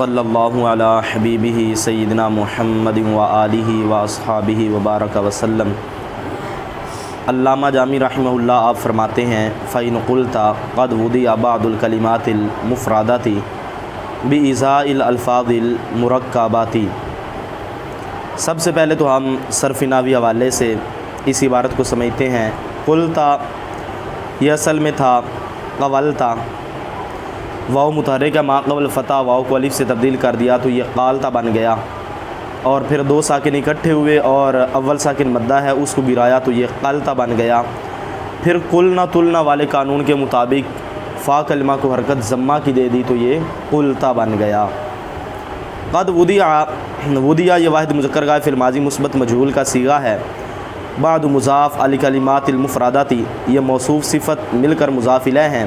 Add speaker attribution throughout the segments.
Speaker 1: صلی اللہ علی حبیبہ سیدنا محمد و آلہ و اصحابہ وبارک وسلم۔ علامہ جامی رحمہ اللہ آپ فرماتے ہیں فَإِنْ قُلْتَ قَدْ وُضِعَ بَعْضُ الْكَلِمَاتِ الْمُفْرَدَاتِ بِإِزَاءِ الْأَلْفَاظِ الْمُرَكَّبَاتِ۔ سب سے پہلے تو ہم صرف نحوی حوالے سے اس عبارت کو سمجھتے ہیں۔ قلتا یہ اصل میں تھا قولتا، واو متحرک کا ما قبل فتح واو کو الف سے تبدیل کر دیا تو یہ قالتا بن گیا، اور پھر دو ساکن اکٹھے ہوئے اور اول ساکن مدہ ہے اس کو گرایا تو یہ قلتا بن گیا۔ پھر قلنا تلنا والے قانون کے مطابق فا کلمہ کو حرکت ضمہ کی دے دی تو یہ قلتا بن گیا۔ قد وضع یہ واحد مذکر کا فعل ماضی مثبت مجہول کا صیغہ ہے۔ بعد مضاف الکلمات المفرداتی یہ موصوف صفت مل کر مضاف الیہ ہیں،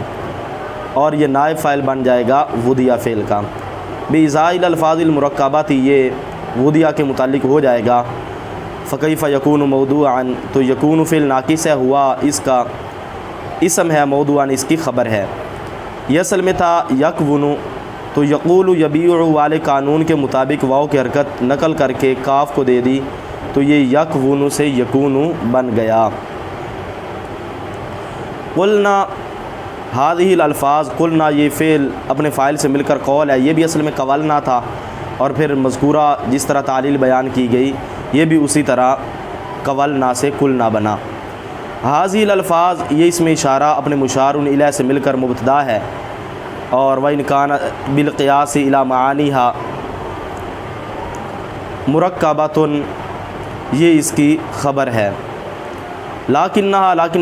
Speaker 1: اور یہ نائب فاعل بن جائے گا وضع فعل کا۔ بإزاء الألفاظ المرکبات یہ وضع کے متعلق ہو جائے گا۔ فکیف یکون موضوعا تو یکون فعل ناقص ہے، ہوا اس کا اسم ہے، موضوعا اس کی خبر ہے۔ یہ اصل میں تھا یکون تو یقول یبیع والے قانون کے مطابق واو کی حرکت نقل کر کے کاف کو دے دی تو یہ یکون سے یکون بن گیا۔ قلنا ہذہ الالفاظ، قلنا یہ فعل اپنے فاعل سے مل کر قول ہے، یہ بھی اصل میں قولنا تھا، اور پھر مذکورہ جس طرح تعلیل بیان کی گئی یہ بھی اسی طرح قولنا سے قلنا بنا۔ ہذہ الالفاظ یہ اس میں اشارہ اپنے مشار الیہ سے مل کر مبتدا ہے، اور وَإِنْ كَانَ بِالْقِيَاسِ إِلَى مَعَانِهَا مُرَكَّبَةٌ یہ اس کی خبر ہے۔ لیکن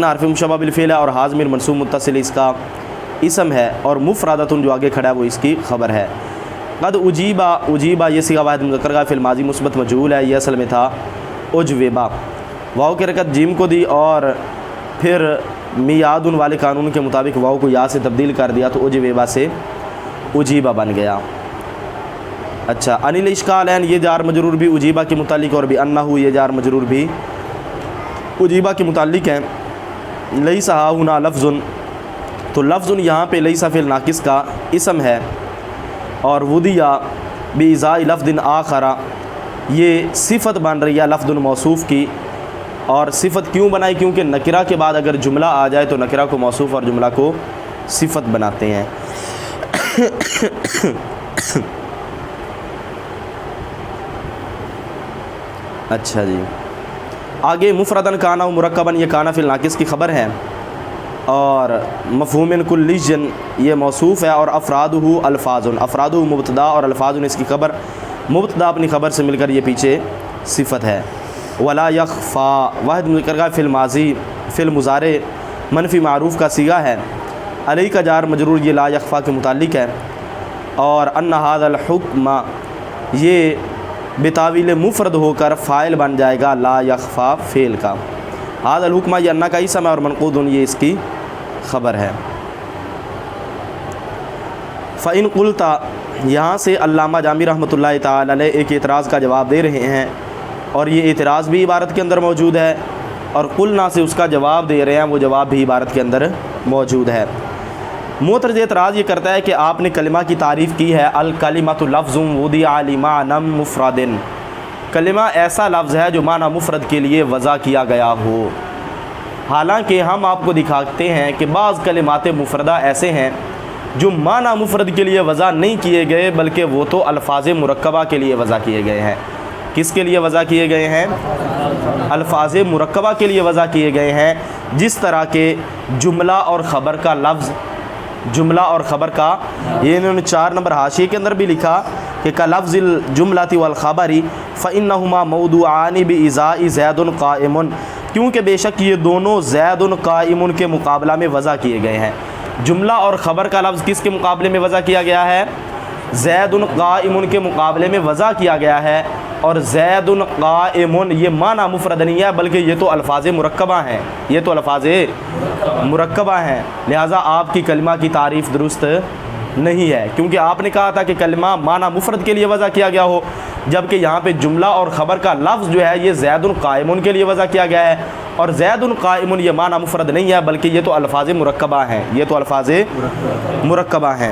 Speaker 1: حرف مشبہ بالفعل ہے، اور حاضمیر منصوب متصل اس کا اسم ہے، اور مفردۃ جو آگے کھڑا ہے وہ اس کی خبر ہے۔ قد اجیبا یہ صیغہ واحد مذکر کا فعل ماضی مثبت مجہول ہے، یہ اصل میں تھا اجوبا، واو کی حرکت جیم کو دی اور پھر میعاد والے قانون کے مطابق واو کو یا سے تبدیل کر دیا تو اجوبا سے اجیبا بن گیا۔ اچھا، انل اشکالین یہ جار مجرور بھی اجیبا کے متعلق، اور بھی انہو یہ جار مجرور بھی اجیبا کے متعلق ہیں۔ لیس ہا ہنا لفظ تو لفظ یہاں پہ لیس فعل ناقص کا اسم ہے، اور وضع بإزاء لفظ آخر یہ صفت بن رہی ہے لفظ موصوف کی، اور صفت کیوں بنائی؟ کیونکہ نکرہ کے بعد اگر جملہ آ جائے تو نکرہ کو موصوف اور جملہ کو صفت بناتے ہیں۔ اچھا جی، آگے مفردن کانا و مرکبن یہ کانا فی الناقص کی خبر ہے، اور مفہوم کلیجن یہ موصوف ہے، اور افرادہ الفاظ، افرادہ مبتدا اور الفاظ اس کی خبر، مبتدا اپنی خبر سے مل کر یہ پیچھے صفت ہے۔ ولا یخفا واحد مذکر کا فعل ماضی فعل مضارع منفی معروف کا صیغہ ہے، علیہ کا جار مجرور یہ لا یخفا کے متعلق ہے، اور ان ھذا الحکم یہ بتاویل مفرد ہو کر فاعل بن جائے گا لا یخفا فعل کا۔ ھذا الحکم یہ انہ کا اسم ہے، اور منقود یہ اس کی خبر ہے۔ فإن قلت یہاں سے علامہ جامی رحمۃ اللہ تعالی علیہ ایک اعتراض کا جواب دے رہے ہیں، اور یہ اعتراض بھی عبارت کے اندر موجود ہے، اور قلنا سے اس کا جواب دے رہے ہیں، وہ جواب بھی عبارت کے اندر موجود ہے۔ معترض اعتراض یہ کرتا ہے کہ آپ نے کلمہ کی تعریف کی ہے الکلمۃ لفظ وضع لمعنی مفرد، کلمہ ایسا لفظ ہے جو معنی مفرد کے لیے وضع کیا گیا ہو، حالانکہ ہم آپ کو دکھاتے ہیں کہ بعض کلمات مفردہ ایسے ہیں جو معنی مفرد کے لیے وضع نہیں کیے گئے، بلکہ وہ تو الفاظ مرکبہ کے لیے وضع کیے گئے ہیں۔ کس کے لیے وضع کیے گئے ہیں؟ الفاظ مرکبہ کے لیے وضع کیے گئے ہیں، جس طرح کے جملہ اور خبر کا لفظ، جملہ اور خبر کا، یہ انہوں نے 4 نمبر حاشیے کے اندر بھی لکھا کہ کلفظ الجملۃ والخبر فإنہما موضوعان بإزاء زید قائم، کیونکہ بے شک یہ دونوں زید قائم کے مقابلہ میں وضع کیے گئے ہیں۔ جملہ اور خبر کا لفظ کس کے مقابلے میں وضع کیا گیا ہے؟ زید قائم کے مقابلے میں وضع کیا گیا ہے، اور زید قائم یہ معنی مفرد نہیں ہے، بلکہ یہ تو الفاظ مرکبہ ہیں، یہ تو الفاظ مرکبہ ہیں، لہٰذا آپ کی کلمہ کی تعریف درست نہیں ہے، کیونکہ آپ نے کہا تھا کہ کلمہ معنی مفرد کے لیے وضع کیا گیا ہو، جبکہ یہاں پہ جملہ اور خبر کا لفظ جو ہے یہ زید قائم کے لیے وضع کیا گیا ہے، اور زید قائم یہ معنی مفرد نہیں ہے، بلکہ یہ تو الفاظ مرکبہ ہیں، یہ تو الفاظ مرکبہ ہیں۔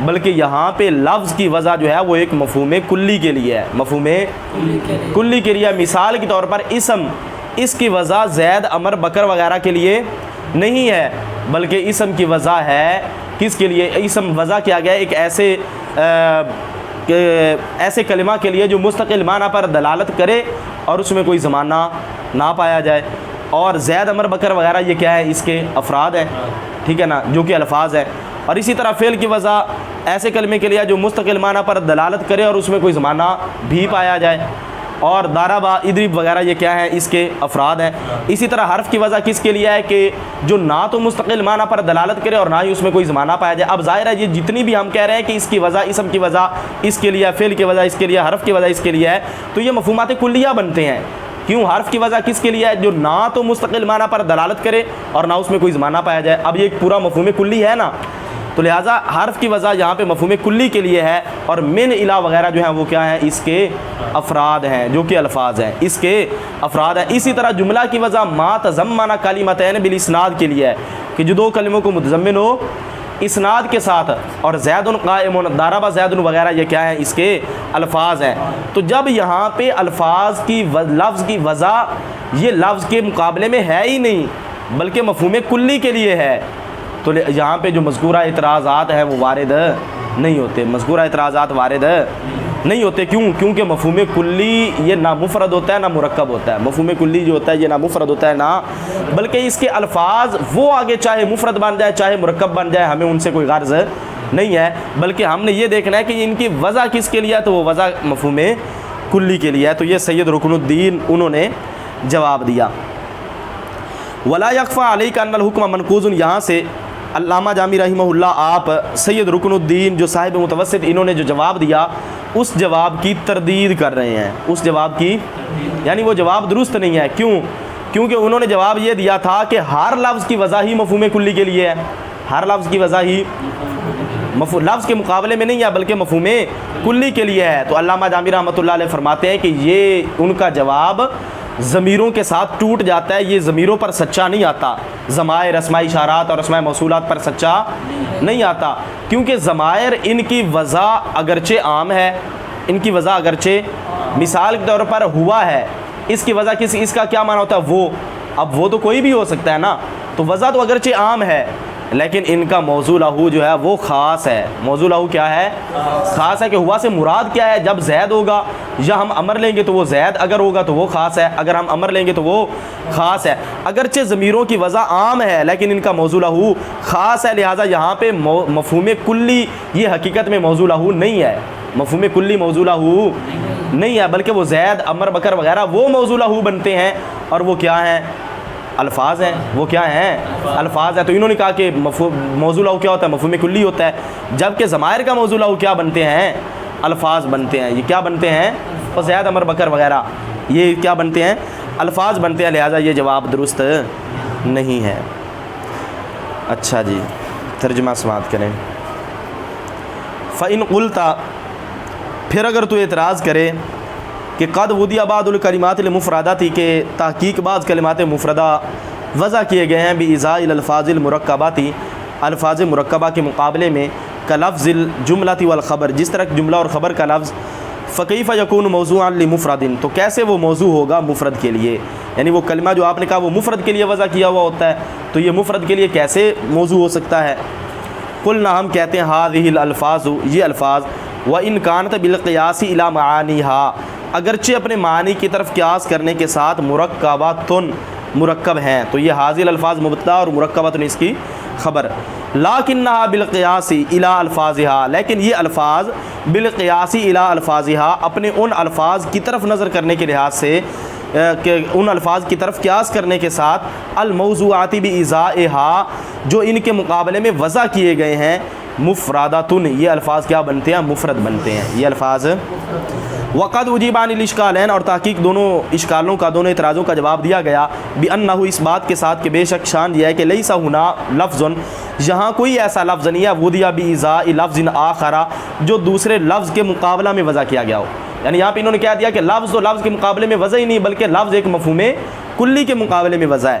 Speaker 1: بلکہ یہاں پہ لفظ کی وضع جو ہے وہ ایک مفہوم کلی کے لیے ہے، مفہوم کلی کے لیے۔ مثال کے طور پر اسم، اس کی وضع زید، عمر، بکر وغیرہ کے لیے نہیں ہے، بلکہ اسم کی وضع ہے کس کے لیے؟ اسم وضع کیا گیا ہے ایک ایسے کلمہ کے لیے جو مستقل معنی پر دلالت کرے اور اس میں کوئی زمانہ نہ پایا جائے۔ اور زید، عمر، بکر وغیرہ یہ کیا ہے؟ اس کے افراد ہیں، ٹھیک ہے نا، جو کہ الفاظ ہیں۔ اور اسی طرح فعل کی وضع ایسے کلمے کے لیے جو مستقل معنی پر دلالت کرے اور اس میں کوئی زمانہ بھی پایا جائے۔ اور ضربا، اضرب وغیرہ یہ کیا ہے؟ اس کے افراد ہیں۔ اسی طرح حرف کی وضع کس کے لیے ہے کہ جو نہ تو مستقل معنی پر دلالت کرے اور نہ ہی اس میں کوئی زمانہ پایا جائے۔ اب ظاہر ہے یہ جتنی بھی ہم کہہ رہے ہیں کہ اس کی وضع، اسم کی وضع اس کے لیے، فعل کی وضع اس کے لیے، حرف کی وضع اس کے لیے ہے، تو یہ مفہومات کلیہ بنتے ہیں۔ کیوں؟ حرف کی وضع کس کے لیے ہے؟ جو نہ تو مستقل معنی پر دلالت کرے اور نہ اس میں کوئی زمانہ پایا جائے۔ اب یہ ایک پورا مفہوم کلی ہے نا، تو لہٰذا حرف کی وضع یہاں پہ مفہوم کلی کے لیے ہے، اور من، الی وغیرہ جو ہیں وہ کیا ہیں؟ اس کے افراد ہیں، جو کہ الفاظ ہیں، اس کے افراد ہیں۔ اسی طرح جملہ کی وضع ما تضمن کلمتین بالاسناد کے لیے ہے کہ جو دو کلموں کو متضمن ہو اسناد کے ساتھ، اور زید قائم، ضرب زید وغیرہ یہ کیا ہیں؟ اس کے الفاظ ہیں۔ تو جب یہاں پہ الفاظ کی لفظ کی وضع یہ لفظ کے مقابلے میں ہے ہی نہیں بلکہ مفہوم کلی کے لیے ہے، تو یہاں پہ جو مذکورہ اعتراضات ہیں وہ وارد نہیں ہوتے، مذکورہ اعتراضات وارد نہیں ہوتے۔ کیوں؟ کیونکہ مفہوم کلی یہ نہ مفرد ہوتا ہے نہ مرکب ہوتا ہے۔ مفہوم کلی جو ہوتا ہے یہ نہ مفرد ہوتا ہے نہ، بلکہ اس کے الفاظ وہ آگے چاہے مفرد بن جائے چاہے مرکب بن جائے، ہمیں ان سے کوئی غرض نہیں ہے، بلکہ ہم نے یہ دیکھنا ہے کہ ان کی وضع کس کے لیے ہے، تو وہ وضع مفہوم کلی کے لیے ہے۔ تو یہ سید رکن الدین انہوں نے جواب دیا۔ ولا یخفی علیک ان الحکم منقوض، یہاں سے علامہ جامی رحمہ اللہ آپ سید رکن الدین جو صاحب متوسط انہوں نے جو جواب دیا اس جواب کی تردید کر رہے ہیں، اس جواب کی، یعنی وہ جواب درست نہیں ہے۔ کیوں؟ کیونکہ انہوں نے جواب یہ دیا تھا کہ ہر لفظ کی وضع ہی مفہوم کلی کے لیے ہے، ہر لفظ کی وضع ہی لفظ کے مقابلے میں نہیں ہے بلکہ مفہوم کلی کے لیے ہے۔ تو علامہ جامی رحمۃ اللہ علیہ فرماتے ہیں کہ یہ ان کا جواب ضمیروں کے ساتھ ٹوٹ جاتا ہے، یہ ضمیروں پر سچا نہیں آتا، ضمائر، اسماء اشارات اور اسماء موصولات پر سچا نہیں آتا، کیونکہ ضمائر ان کی وضع اگرچہ عام ہے، ان کی وضع اگرچہ مثال کے طور پر ہوا ہے، اس کی وضع اس کا کیا معنی ہوتا ہے؟ وہ، اب وہ تو کوئی بھی ہو سکتا ہے نا، تو وضع تو اگرچہ عام ہے لیکن ان کا موضوع لہو جو ہے وہ خاص ہے۔ موضوع لہو کیا ہے؟ خاص ہے۔ کہ ہوا سے مراد کیا ہے؟ جب زید ہوگا یا ہم امر لیں گے تو وہ زید، اگر ہوگا تو وہ خاص ہے، اگر ہم امر لیں گے تو وہ خاص ہے۔ اگرچہ ضمیروں کی وضع عام ہے لیکن ان کا موضوع لہو خاص ہے، لہٰذا یہاں پہ مفہوم کلی یہ حقیقت میں موضوع لہو نہیں ہے، مفہوم کلی موضوع لہو نہیں ہے، بلکہ وہ زید، عمر، بکر وغیرہ وہ موضوع لہو بنتے ہیں، اور وہ کیا ہیں؟ الفاظ ہیں، وہ کیا ہیں؟ الفاظ ہیں۔ تو انہوں نے کہا کہ موضوع لہو کیا ہوتا ہے؟ مفہوم کلی ہوتا ہے، جبکہ ضمائر کا موضوع لہو کیا بنتے ہیں؟ الفاظ بنتے ہیں۔ یہ کیا بنتے ہیں؟ اور زید، عمر، بکر وغیرہ یہ کیا بنتے ہیں؟ الفاظ بنتے ہیں، لہٰذا یہ جواب درست نہیں ہے۔ اچھا جی، ترجمہ سماعت کریں۔ فَإِنْ قُلْتَ، پھر اگر تو اعتراض کرے کہ قد وضع بعض الکلمات المفردہ تھی، کہ تحقیق بعض کلمات مفردہ وضع کیے گئے ہیں بإزاء الالفاظ المرکبات، الفاظ مرکبہ کے مقابلے میں، کلفظ الجملۃ والخبر، جس طرح جملہ اور خبر کا لفظ، فکیف یکون موضوعا لمفرد، تو کیسے وہ موضوع ہوگا مفرد کے لیے؟ یعنی وہ کلمہ جو آپ نے کہا وہ مفرد کے لیے وضع کیا ہوا ہوتا ہے، تو یہ مفرد کے لیے کیسے موضوع ہو سکتا ہے؟ قلنا، ہم کہتے ہیں هذه الالفاظ، یہ الفاظ، وان كانت بالقیاس الى معانیها، اگرچہ اپنے معنی کی طرف قیاس کرنے کے ساتھ مرکباتن، مرکب ہیں، تو یہ حاضر الفاظ مبتدا اور مرکباتن اس کی خبر، لکنھا بالقیاس الی الفاظھا، لیکن یہ الفاظ بالقیاس الی الفاظھا، اپنے ان الفاظ کی طرف نظر کرنے کے لحاظ سے کہ ان الفاظ کی طرف قیاس کرنے کے ساتھ، الموضوعات بإزائھا، جو ان کے مقابلے میں وضع کیے گئے ہیں، مفرداتن، یہ الفاظ کیا بنتے ہیں؟ مفرد بنتے ہیں یہ الفاظ۔ وقد اجیب عن الاشکالین، اور تحقیق دونوں اشکالوں کا، دونوں اعتراضوں کا جواب دیا گیا، بانہ، اس بات کے ساتھ کہ بے شک شان یہ ہے کہ لیس ہنا لفظ، یہاں کوئی ایسا لفظ نہیں ہے، وضع بإزاء لفظ آخر، جو دوسرے لفظ کے مقابلہ میں وضع کیا گیا ہو۔ یعنی یہاں پہ انہوں نے کہہ دیا کہ لفظ تو لفظ کے مقابلے میں وضع ہی نہیں بلکہ لفظ ایک مفہوم کلی کے مقابلے میں وضع ہے۔